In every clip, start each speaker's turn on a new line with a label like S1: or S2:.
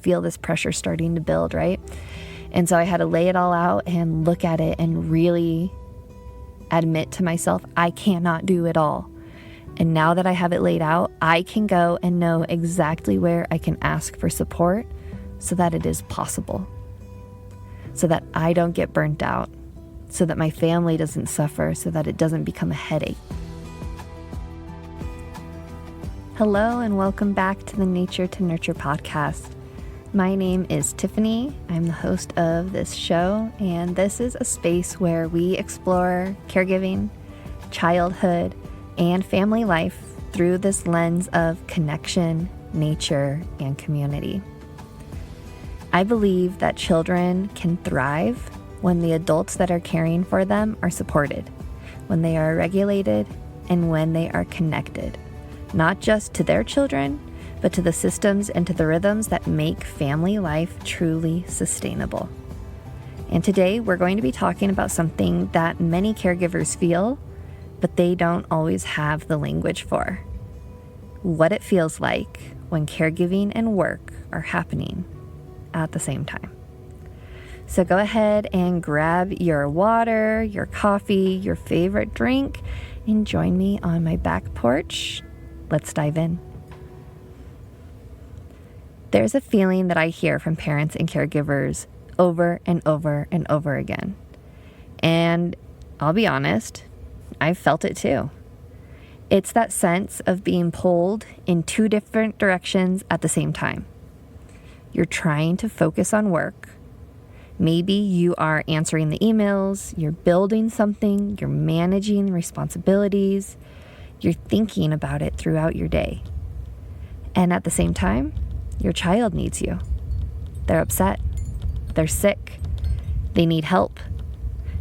S1: feel this pressure starting to build, right? And so I had to lay it all out and look at it and really admit to myself, I cannot do it all. And now that I have it laid out, I can go and know exactly where I can ask for support so that it is possible, so that I don't get burnt out, so that my family doesn't suffer, so that it doesn't become a headache. Hello and welcome back to the Nature to Nurture podcast. My name is Tiffany. I'm the host of this show, and this is a space where we explore caregiving, childhood, and family life through this lens of connection, nature, and community. I believe that children can thrive when the adults that are caring for them are supported, when they are regulated, and when they are connected, not just to their children, but to the systems and to the rhythms that make family life truly sustainable. And today we're going to be talking about something that many caregivers feel, but they don't always have the language for. What it feels like when caregiving and work are happening at the same time. So go ahead and grab your water, your coffee, your favorite drink, and join me on my back porch. Let's dive in. There's a feeling that I hear from parents and caregivers over and over and over again. And I'll be honest, I've felt it too. It's that sense of being pulled in two different directions at the same time. You're trying to focus on work. Maybe you are answering the emails, you're building something, you're managing responsibilities, you're thinking about it throughout your day. And at the same time, your child needs you. They're upset, they're sick, they need help.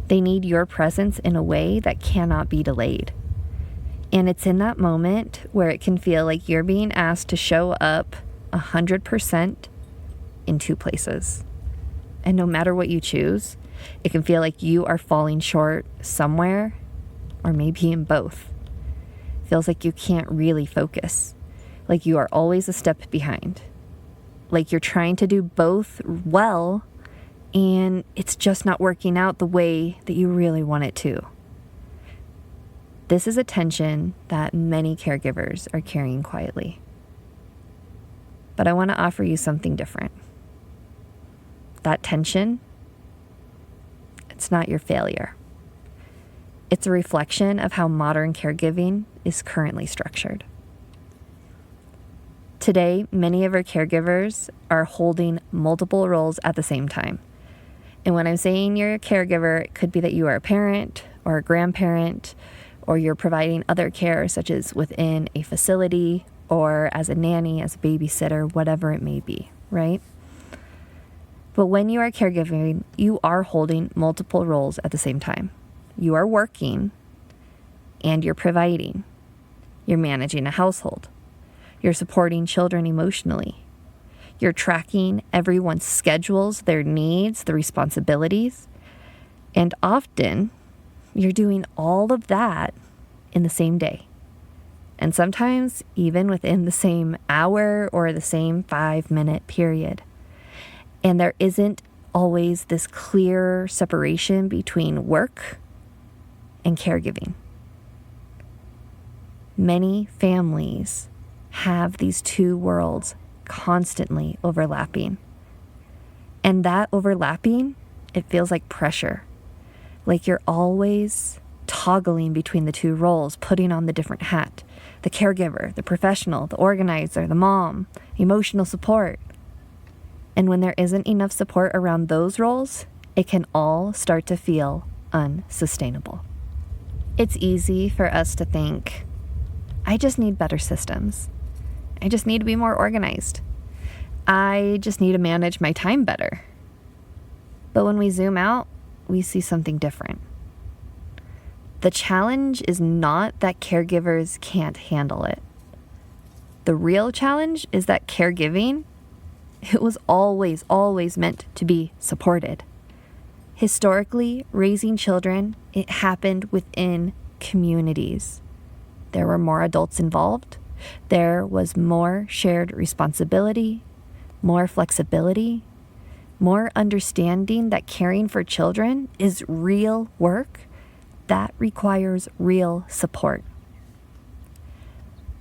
S1: They need your presence in a way that cannot be delayed. And it's in that moment where it can feel like you're being asked to show up 100% in two places. And no matter what you choose, it can feel like you are falling short somewhere, or maybe in both. It feels like you can't really focus, like you are always a step behind, like you're trying to do both well, and it's just not working out the way that you really want it to. This is a tension that many caregivers are carrying quietly. But I want to offer you something different. That tension, it's not your failure. It's a reflection of how modern caregiving is currently structured. Today, many of our caregivers are holding multiple roles at the same time. And when I'm saying you're a caregiver, it could be that you are a parent or a grandparent, or you're providing other care, such as within a facility or as a nanny, as a babysitter, whatever it may be, right? But when you are caregiving, you are holding multiple roles at the same time. You are working and you're providing. You're managing a household. You're supporting children emotionally. You're tracking everyone's schedules, their needs, the responsibilities. And often, you're doing all of that in the same day. And sometimes even within the same hour or the same 5-minute period. And there isn't always this clear separation between work and caregiving. Many families have these two worlds constantly overlapping. And that overlapping, it feels like pressure. Like you're always toggling between the two roles, putting on the different hat. The caregiver, the professional, the organizer, the mom, emotional support. And when there isn't enough support around those roles, it can all start to feel unsustainable. It's easy for us to think, I just need better systems. I just need to be more organized. I just need to manage my time better. But when we zoom out, we see something different. The challenge is not that caregivers can't handle it. The real challenge is that caregiving, it was always meant to be supported. Historically, raising children, it happened within communities. There were more adults involved. There was more shared responsibility. more flexibility, more understanding that caring for children is real work that requires real support.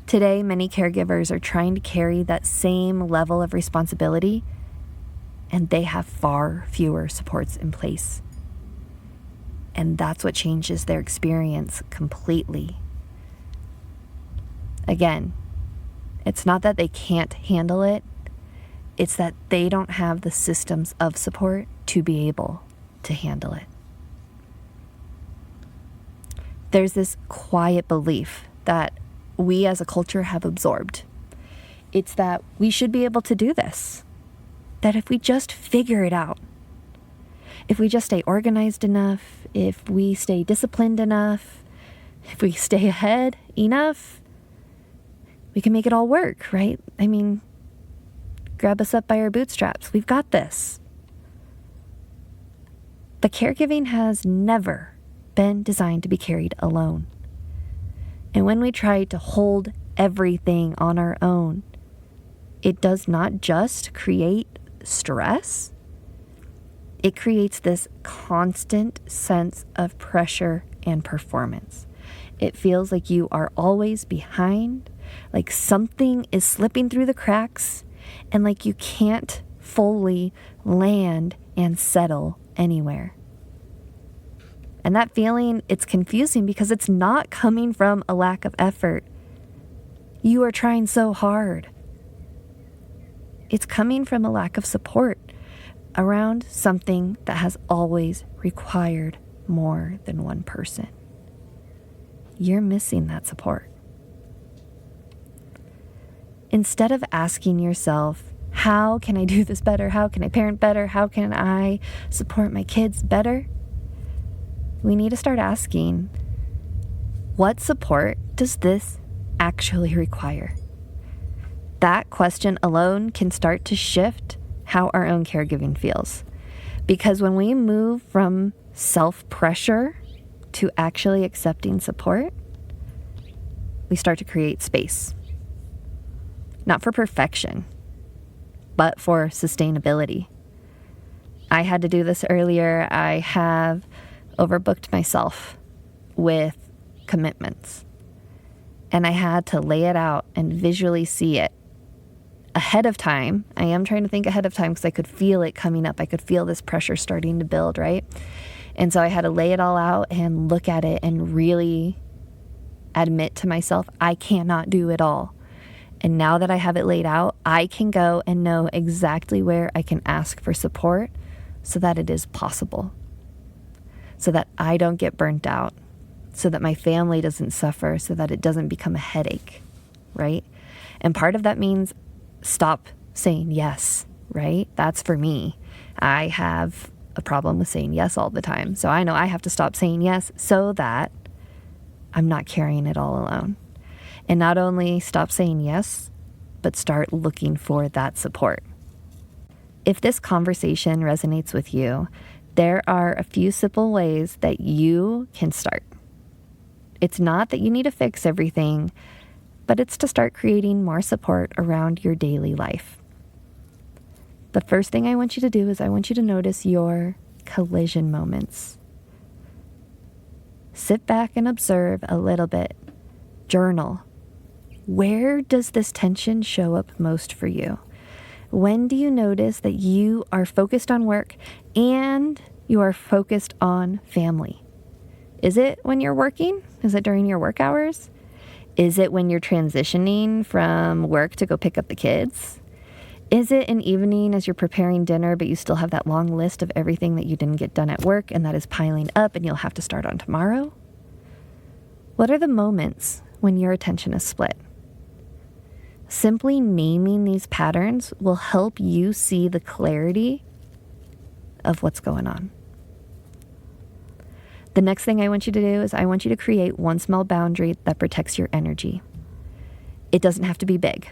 S1: Today, many caregivers are trying to carry that same level of responsibility, and they have far fewer supports in place. And that's what changes their experience completely. Again, it's not that they can't handle it, it's that they don't have the systems of support to be able to handle it. There's this quiet belief that we as a culture have absorbed. It's that we should be able to do this. That if we just figure it out, if we just stay organized enough, if we stay disciplined enough, if we stay ahead enough, we can make it all work, right? I mean, grab us up by our bootstraps. We've got this. But caregiving has never been designed to be carried alone. And when we try to hold everything on our own, it does not just create stress, it creates this constant sense of pressure and performance. It feels like you are always behind, like something is slipping through the cracks, and like you can't fully land and settle anywhere. And that feeling, it's confusing because it's not coming from a lack of effort. You are trying so hard. It's coming from a lack of support around something that has always required more than one person. You're missing that support. Instead of asking yourself, how can I do this better? How can I parent better? How can I support my kids better? We need to start asking, what support does this actually require? That question alone can start to shift how our own caregiving feels. Because when we move from self-pressure to actually accepting support, we start to create space. Not for perfection, but for sustainability. I had to do this earlier. I have overbooked myself with commitments. And I had to lay it out and visually see it ahead of time. I am trying to think ahead of time because I could feel it coming up. I could feel this pressure starting to build, right? And so I had to lay it all out and look at it and really admit to myself, I cannot do it all. And now that I have it laid out, I can go and know exactly where I can ask for support so that it is possible, so that I don't get burnt out, so that my family doesn't suffer, so that it doesn't become a headache, right? And part of that means stop saying yes, right? That's for me. I have a problem with saying yes all the time. So I know I have to stop saying yes so that I'm not carrying it all alone. And not only stop saying yes, but start looking for that support. If this conversation resonates with you, there are a few simple ways that you can start. It's not that you need to fix everything, but it's to start creating more support around your daily life. The first thing I want you to do is I want you to notice your collision moments. Sit back and observe a little bit. Journal. Where does this tension show up most for you? When do you notice that you are focused on work and you are focused on family? Is it when you're working? Is it during your work hours? Is it when you're transitioning from work to go pick up the kids? Is it an evening as you're preparing dinner, but you still have that long list of everything that you didn't get done at work and that is piling up and you'll have to start on tomorrow? What are the moments when your attention is split? Simply naming these patterns will help you see the clarity of what's going on. The next thing I want you to do is I want you to create one small boundary that protects your energy. It doesn't have to be big.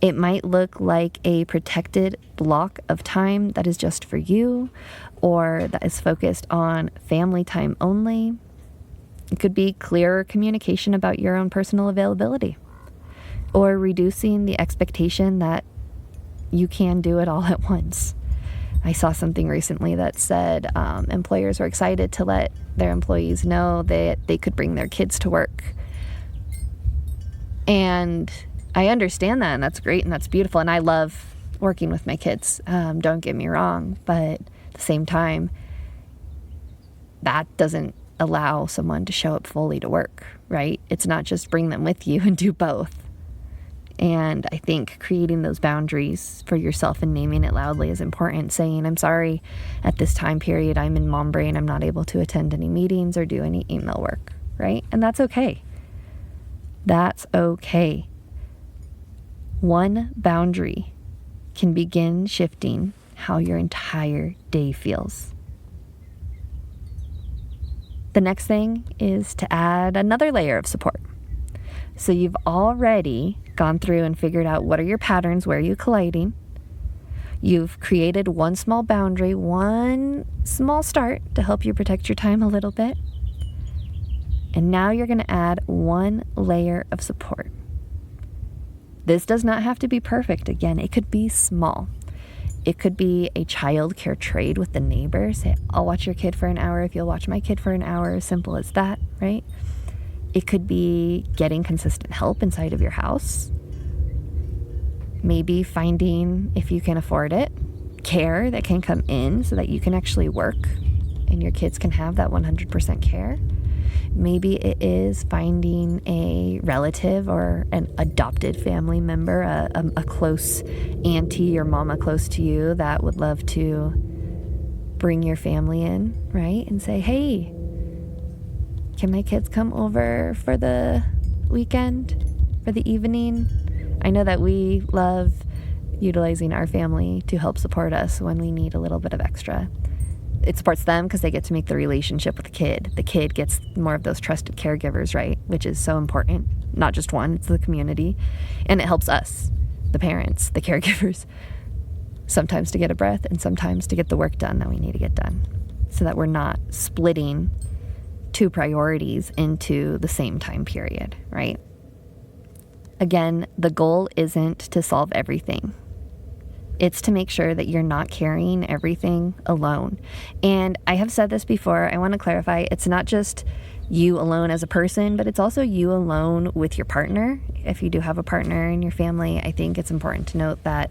S1: It might look like a protected block of time that is just for you, or that is focused on family time only. It could be clearer communication about your own personal availability, or reducing the expectation that You can do it all at once. I saw something recently that said employers were excited to let their employees know that they could bring their kids to work. And I understand that, and that's great, and that's beautiful, and I love working with my kids. Don't get me wrong, but at the same time, that doesn't allow someone to show up fully to work, right? It's not just bring them with you and do both. And I think creating those boundaries for yourself and naming it loudly is important. Saying, I'm sorry, at this time period, I'm in mom brain. I'm not able to attend any meetings or do any email work, right? And that's okay. That's okay. One boundary can begin shifting how your entire day feels. The next thing is to add another layer of support. So you've already gone through and figured out what are your patterns, where are you colliding. You've created one small boundary, one small start to help you protect your time a little bit. And now you're going to add one layer of support. This does not have to be perfect. Again, it could be small. It could be a childcare trade with the neighbor. Say, I'll watch your kid for an hour if you'll watch my kid for an hour. Simple as that, right? It could be getting consistent help inside of your house. Maybe finding, if you can afford it, care that can come in so that you can actually work and your kids can have that 100% care. Maybe it is finding a relative or an adopted family member, a close auntie or mama close to you that would love to bring your family in, right? And say, hey, can my kids come over for the weekend, for the evening? I know that we love utilizing our family to help support us when we need a little bit of extra. It supports them because they get to make the relationship with the kid. The kid gets more of those trusted caregivers, right? Which is so important. Not just one, it's the community. And it helps us, the parents, the caregivers, sometimes to get a breath and sometimes to get the work done that we need to get done so that we're not splitting two priorities into the same time period, right? Again, the goal isn't to solve everything. It's to make sure that you're not carrying everything alone. And I have said this before, I want to clarify, it's not just you alone as a person, but it's also you alone with your partner. If you do have a partner in your family, I think it's important to note that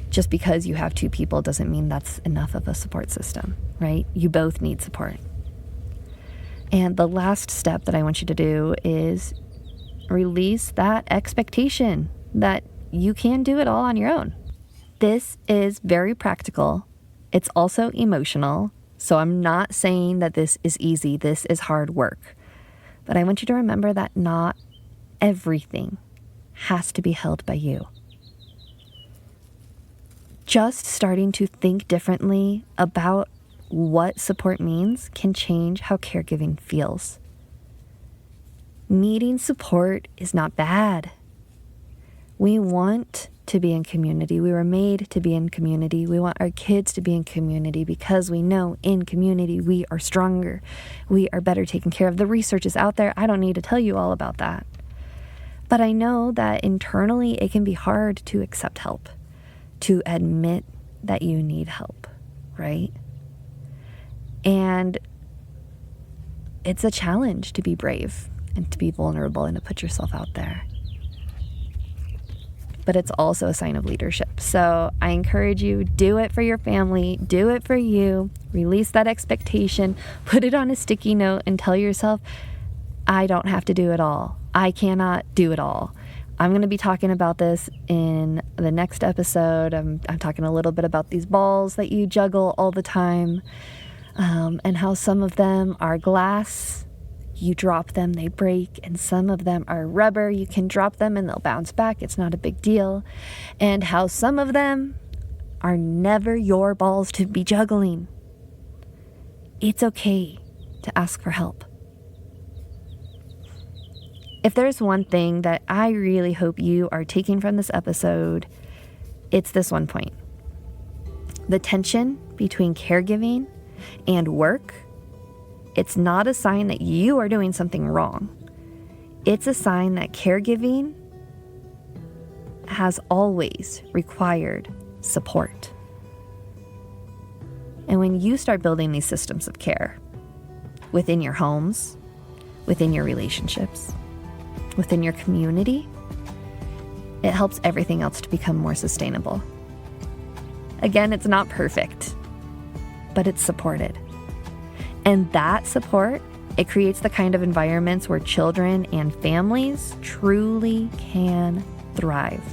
S1: just because you have two people doesn't mean that's enough of a support system, right? You both need support. And the last step that I want you to do is release that expectation that you can do it all on your own. This is very practical. It's also emotional. So I'm not saying that this is easy. This is hard work. But I want you to remember that not everything has to be held by you. Just starting to think differently about what support means can change how caregiving feels. Needing support is not bad. We want to be in community. We were made to be in community. We want our kids to be in community because we know in community we are stronger. We are better taken care of. The research is out there. I don't need to tell you all about that. But I know that internally it can be hard to accept help, to admit that you need help, right? And it's a challenge to be brave and to be vulnerable and to put yourself out there. But it's also a sign of leadership. So I encourage you, do it for your family, do it for you, release that expectation, put it on a sticky note and tell yourself, I don't have to do it all. I cannot do it all. I'm going to be talking about this in the next episode. I'm talking a little bit about these balls that you juggle all the time, and how some of them are glass. You drop them, they break, and some of them are rubber. You can drop them and they'll bounce back. It's not a big deal. And how some of them are never your balls to be juggling. It's okay to ask for help. If there's one thing that I really hope you are taking from this episode, it's this one point. The tension between caregiving and work, it's not a sign that you are doing something wrong. It's a sign that caregiving has always required support. And when you start building these systems of care within your homes, within your relationships, within your community, it helps everything else to become more sustainable. Again, it's not perfect, but it's supported. And that support, it creates the kind of environments where children and families truly can thrive.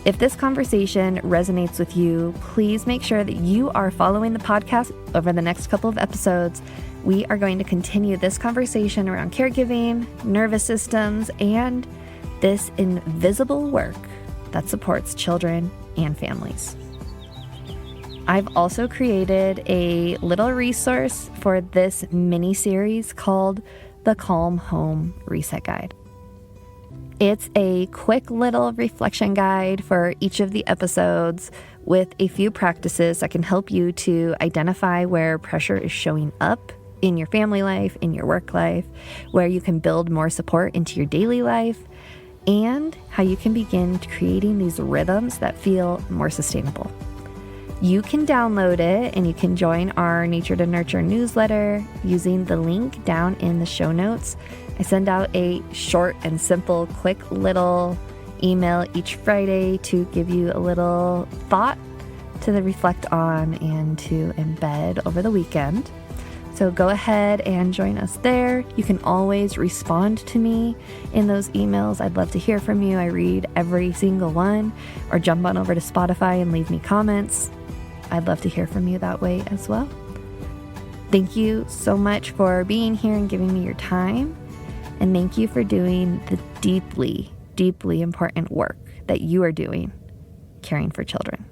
S1: If this conversation resonates with you, please make sure that you are following the podcast over the next couple of episodes. We are going to continue this conversation around caregiving, nervous systems, and this invisible work that supports children and families. I've also created a little resource for this mini-series called the Calm Home Reset Guide. It's a quick little reflection guide for each of the episodes with a few practices that can help you to identify where pressure is showing up in your family life, in your work life, where you can build more support into your daily life, and how you can begin creating these rhythms that feel more sustainable. You can download it and you can join our Nature to Nurture newsletter using the link down in the show notes. I send out a short and simple, quick little email each Friday to give you a little thought to reflect on and to embed over the weekend. So go ahead and join us there. You can always respond to me in those emails. I'd love to hear from you. I read every single one, or jump on over to Spotify and leave me comments. I'd love to hear from you that way as well. Thank you so much for being here and giving me your time. And thank you for doing the deeply, deeply important work that you are doing, caring for children.